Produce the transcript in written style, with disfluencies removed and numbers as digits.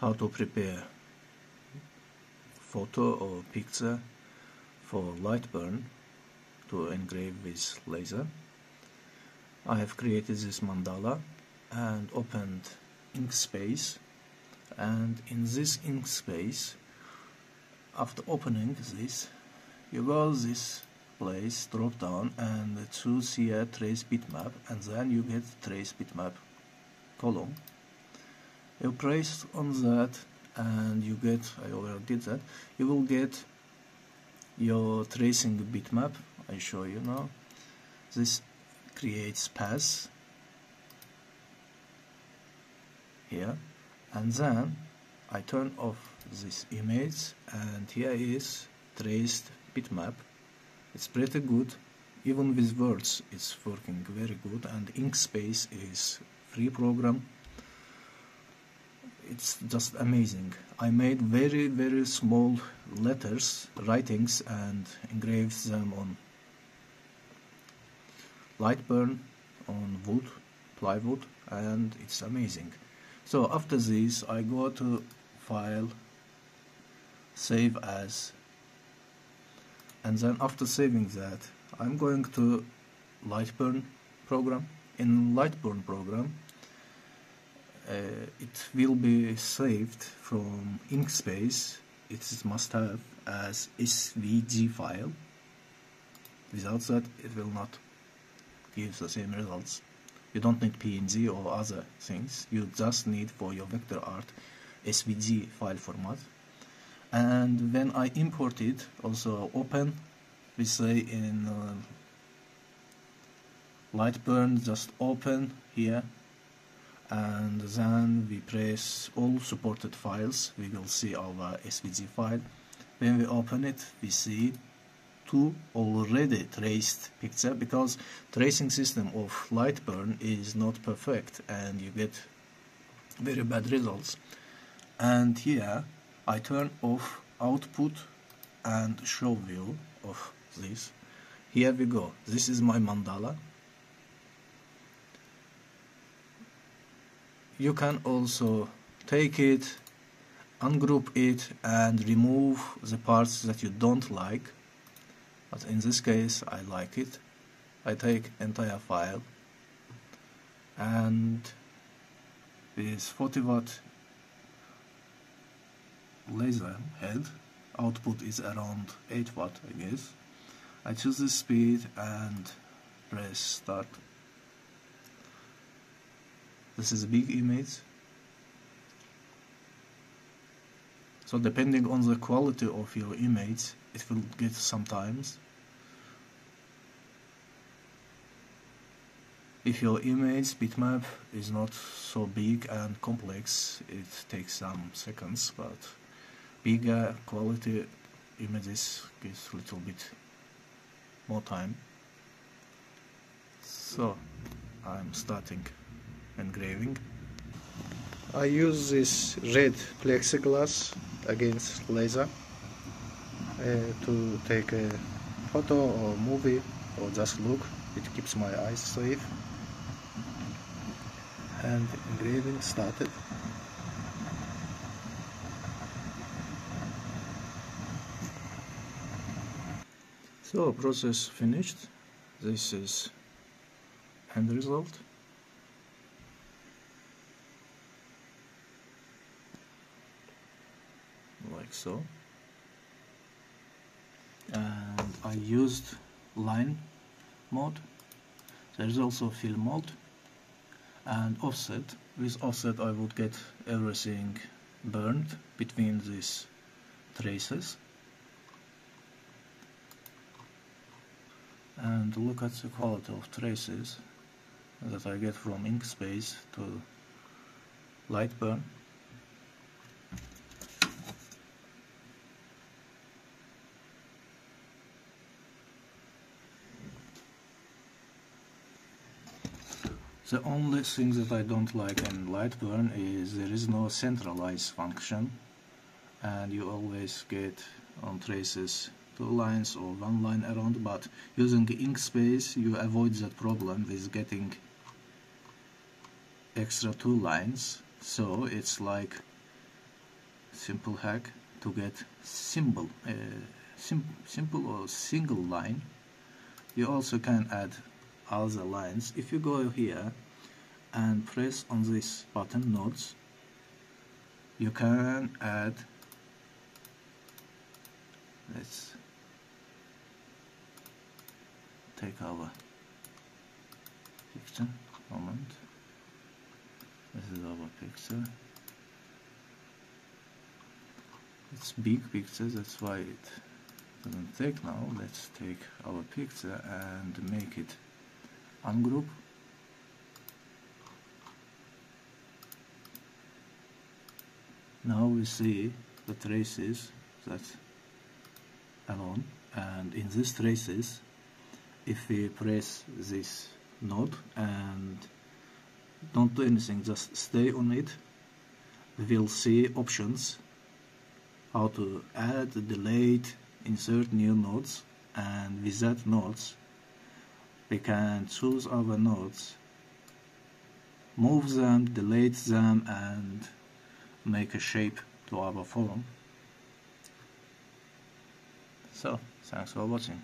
how to prepare photo or picture for lightburn to engrave with laser. I have created this mandala and opened inkspace, and in this inkspace, after opening this, you go this place, drop down and choose here trace bitmap, and then you get trace bitmap column. You press on that and you get, I already did that, you will get your tracing bitmap. I show you now. This creates path here, and then I turn off this image, and here is traced bitmap. It's pretty good, even with words it's working very good, and inkspace is free program. It's just amazing. I made very small letters, writings, and engraved them on lightburn, on wood, plywood, and it's amazing. So after this I go to file, save as, and then after saving that I'm going to lightburn program. In lightburn program it will be saved from inkspace. It is must have as SVG file. Without that it will not give the same results. You don't need PNG or other things, you just need for your vector art SVG file format. And when I import it, also open, we say in lightburn, just open here, and then we press all supported files. We will see our SVG file. When we open it, we see two already traced picture, because tracing system of lightburn is not perfect and you get very bad results. And here I turn off output and show view of this. Here we go. This is my mandala. You can also take it, ungroup it, and remove the parts that you don't like. But in this case I like it. I take entire file, and with 40 watt laser head, output is around 8 watt I guess. I choose the speed and press start. This is a big image, so depending on the quality of your image it will get sometimes. If your image bitmap is not so big and complex, it takes some seconds, but bigger quality images gives a little bit more time. So I'm starting engraving. I use this red plexiglass against laser to take a photo or movie or just look. It keeps my eyes safe. And engraving started. So process finished. This is end result. Like so. And I used line mode. There is also fill mode and offset. With offset I would get everything burned between these traces. And look at the quality of traces that I get from inkspace to lightburn. The only thing that I don't like in lightburn is there is no centralize function, and you always get on traces 2 lines or 1 line around, but using inkspace you avoid that problem with getting extra 2 lines. So it's like simple hack to get simple or single line. You also can add other lines. If you go here and press on this button nodes, you can add, let's take our picture, moment, this is our picture. It's big picture, that's why it doesn't take now. Let's take our picture and make it ungroup. Now we see the traces that alone, and in these traces, if we press this node and don't do anything, just stay on it, we will see options how to add, delete, insert new nodes, and with that nodes we can choose our nodes, move them, delete them, and make a shape to our form. So, thanks for watching.